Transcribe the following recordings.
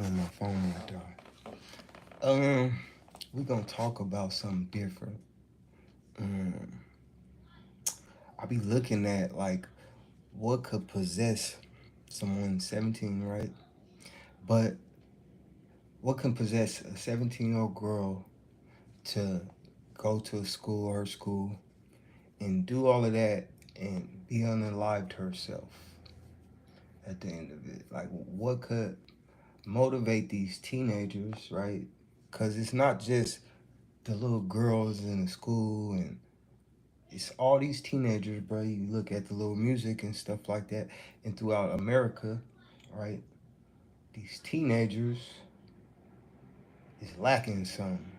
know my phone might die. We gonna talk about something different. Um, I be looking at like what could possess someone 17, right? But what can possess a 17-year-old girl to go to a school, her school, and do all of that and be unalived herself at the end of it? Like, what could motivate these teenagers, right? Because it's not just the little girls in the school, and it's all these teenagers, bro. You look at the little music and stuff like that, and throughout America, right? These teenagers is lacking something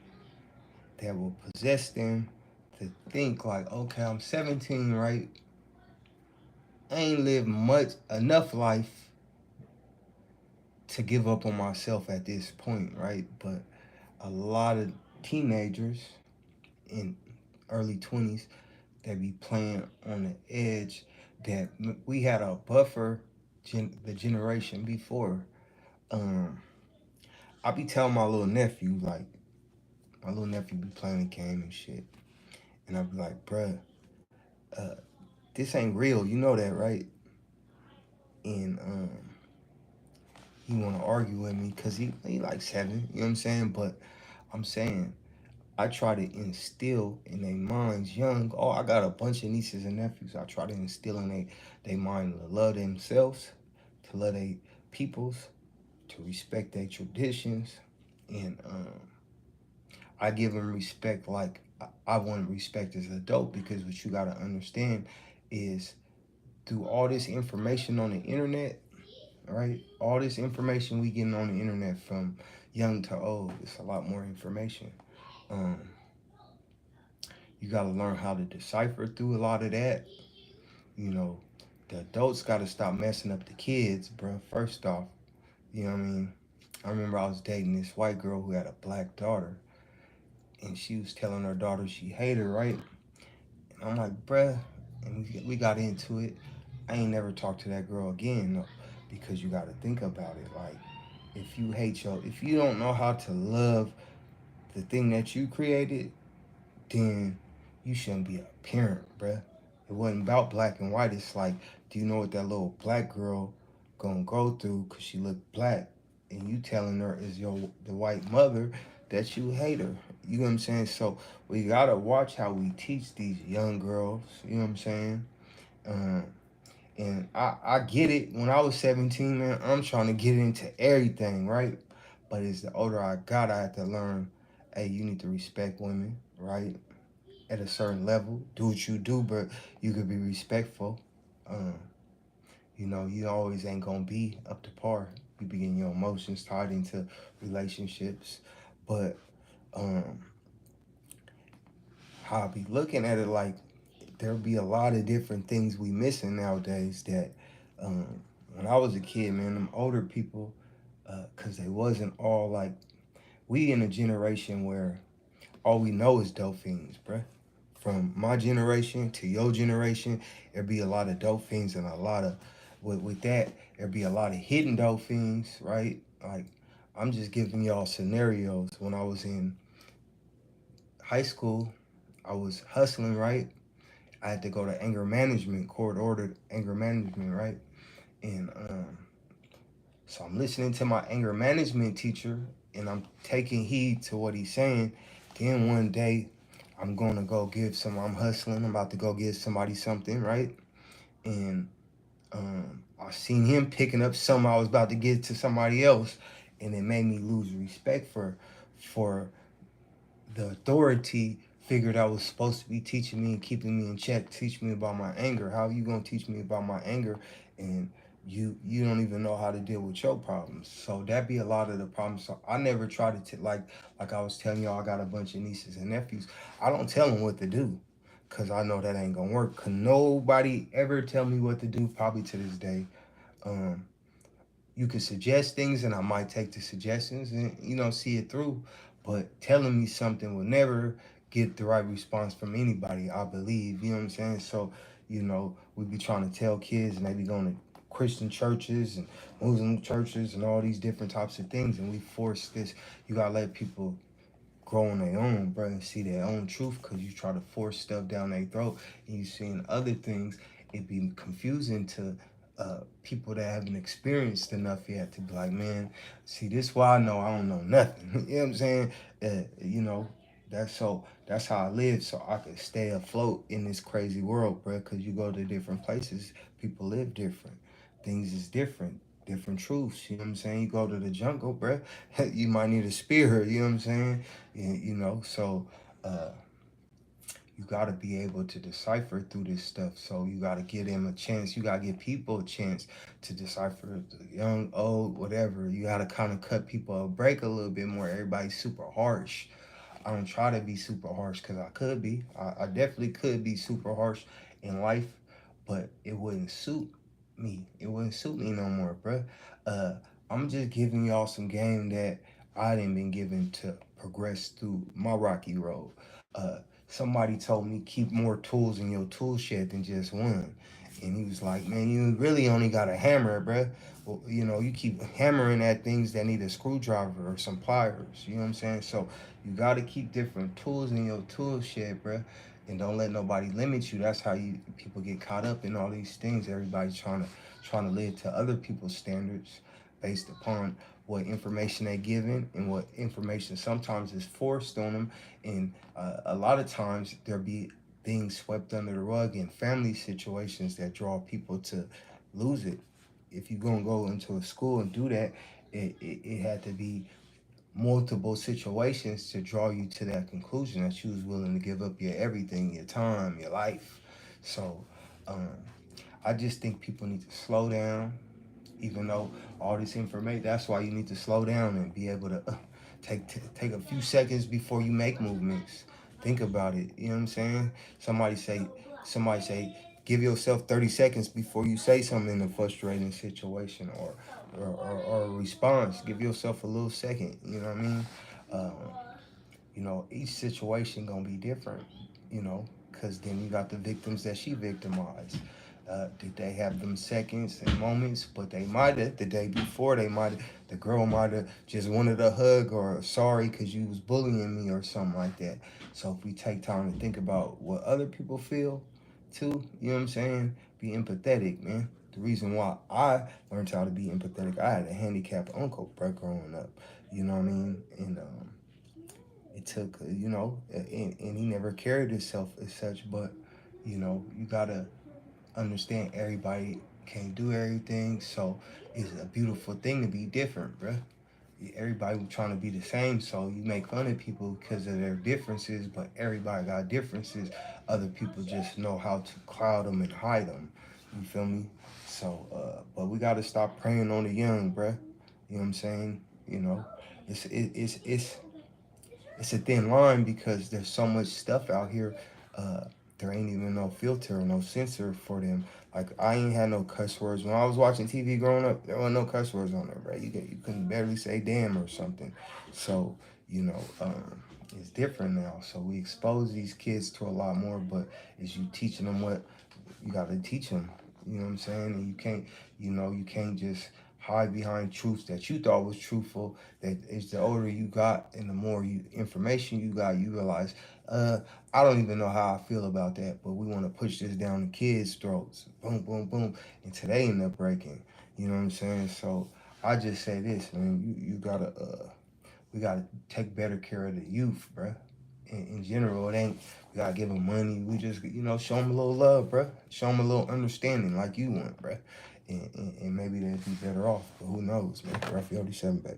that will possess them to think like, okay, I'm 17, right? I ain't lived much enough life to give up on myself at this point, right? But a lot of teenagers in early 20s that be playing on the edge, that we had a buffer the generation before. um I be telling my little nephew, like, my little nephew be playing a game and shit, and I be like, bruh, uh this ain't real, you know that, right? And he want to argue with me because he like 7, you know what I'm saying? But I'm saying, I try to instill in their minds young. Oh, I got a bunch of nieces and nephews. I try to instill in they mind to love themselves, to love their peoples, to respect their traditions, and I give them respect like I want respect as an adult, because what you got to understand is, through all this information on the internet, right? All this information we getting on the internet from young to old, it's a lot more information. Um, you got to learn how to decipher through a lot of that. You know, the adults got to stop messing up the kids, bro. First off, you know what I mean? I remember I was dating this white girl who had a black daughter, and she was telling her daughter she hated her, right? And I'm like, bruh, and we got into it. I ain't never talked to that girl again, no, because you got to think about it. Like, if you don't know how to love the thing that you created, then you shouldn't be a parent, bruh. It wasn't about black and white. It's like, do you know what that little black girl gonna go through because she looked black? And you telling her is the white mother that you hate her. You know what I'm saying? So we gotta watch how we teach these young girls. You know what I'm saying? Um, and I get it. When I was 17, man, I'm trying to get into everything, right? But as the older I got, I had to learn, hey, you need to respect women, right? At a certain level, do what you do, but you could be respectful. Um, you always ain't gonna be up to par. You be getting your emotions tied into relationships, but um, how I be looking at it, like, there'll be a lot of different things we missing nowadays that when I was a kid, man, them older people, because they wasn't all like, we in a generation where all we know is dope fiends, bruh. From my generation to your generation, there'd be a lot of dope fiends, and a lot of, with that, there'd be a lot of hidden dope fiends, right? Like, I'm just giving y'all scenarios. When I was in high school, I was hustling, right? I had to go to anger management, court ordered anger management, right? And so I'm listening to my anger management teacher, and I'm taking heed to what he's saying. Then one day, I'm hustling, I'm about to go give somebody something, right? And I seen him picking up something I was about to give to somebody else, and it made me lose respect for the authority figure that was supposed to be teaching me and keeping me in check, teach me about my anger. How are you gonna teach me about my anger, and you don't even know how to deal with your problems? So that be a lot of the problems. So I never try to like I was telling y'all, I got a bunch of nieces and nephews. I don't tell them what to do, cause I know that ain't gonna work. Cause nobody ever tell me what to do, probably to this day. Um, you could suggest things, and I might take the suggestions and see it through. But telling me something will never get the right response from anybody, I believe. You know what I'm saying? So we be trying to tell kids, and they be going to Christian churches and Muslim churches and all these different types of things, and we force this. You gotta let people grow on their own, bro, and see their own truth. Because you try to force stuff down their throat, and you seeing other things, it be confusing to people that haven't experienced enough yet to be like, man, see, this why I know I don't know nothing. You know what I'm saying? You know, that's how I live, so I could stay afloat in this crazy world, bro. Because you go to different places, people live different, things is different. Different truths, you know what I'm saying? You go to the jungle, bro, you might need a spear, you know what I'm saying? You know, so uh, you got to be able to decipher through this stuff. So you got to give them a chance. You got to give people a chance to decipher, the young, old, whatever. You got to kind of cut people a break a little bit more. Everybody's super harsh. I don't try to be super harsh because I could be. I definitely could be super harsh in life, but it wouldn't suit me. It wouldn't suit me no more, bruh. Uh, I'm just giving y'all some game that I didn't been given to progress through my rocky road. Uh, Somebody told me keep more tools in your tool shed than just one. And he was like, man, you really only got a hammer, bruh. Well, you know, you keep hammering at things that need a screwdriver or some pliers. You know what I'm saying? So you got to keep different tools in your tool shed, bruh. And don't let nobody limit you. That's how you people get caught up in all these things. Everybody's trying to live to other people's standards based upon what information they're given and what information sometimes is forced on them. And a lot of times there be things swept under the rug in family situations that draw people to lose it. If you're gonna go into a school and do that, it had to be multiple situations to draw you to that conclusion that you was willing to give up your everything, your time, your life. So um, I just think people need to slow down, even though all this information. That's why you need to slow down and be able to take a few seconds before you make movements. Think about it. You know what I'm saying? Somebody say, give yourself 30 seconds before you say something in a frustrating situation or a response. Give yourself a little second. You know what I mean? Um, you know, each situation gonna be different. You know, because then you got the victims that she victimized. Did they have them seconds and moments? But they might have the day before. The girl might have just wanted a hug or sorry because you was bullying me or something like that. So if we take time to think about what other people feel, too, you know what I'm saying? Be empathetic, man. The reason why I learned how to be empathetic, I had a handicapped uncle, bro, growing up. You know what I mean? And it took, you know, and he never carried himself as such, but you know, you gotta understand everybody can't do everything, so it's a beautiful thing to be different, bruh. Everybody trying to be the same, so you make fun of people because of their differences, but everybody got differences. Other people just know how to cloud them and hide them. You feel me? So, but we gotta stop preying on the young, bruh. You know what I'm saying? You know, it's it's a thin line because there's so much stuff out here. Uh, there ain't even no filter or no censor for them. Like I ain't had no cuss words when I was watching TV growing up. There wasn't no cuss words on there, right? You couldn't barely say damn or something. So you know, it's different now. So we expose these kids to a lot more. But is you teaching them what you got to teach them. You know what I'm saying? And you can't just hide behind truths that you thought was truthful. That is the older you got and the more information you got, you realize, uh, I don't even know how I feel about that, but we want to push this down the kids' throats. Boom, boom, boom. And today end up breaking. You know what I'm saying? So I just say this, man, you gotta we gotta take better care of the youth, bruh. In general, it ain't we gotta give them money. We just show them a little love, bruh. Show them a little understanding like you want, bruh. And maybe they'd be better off. But who knows, man? Raphael 7, baby.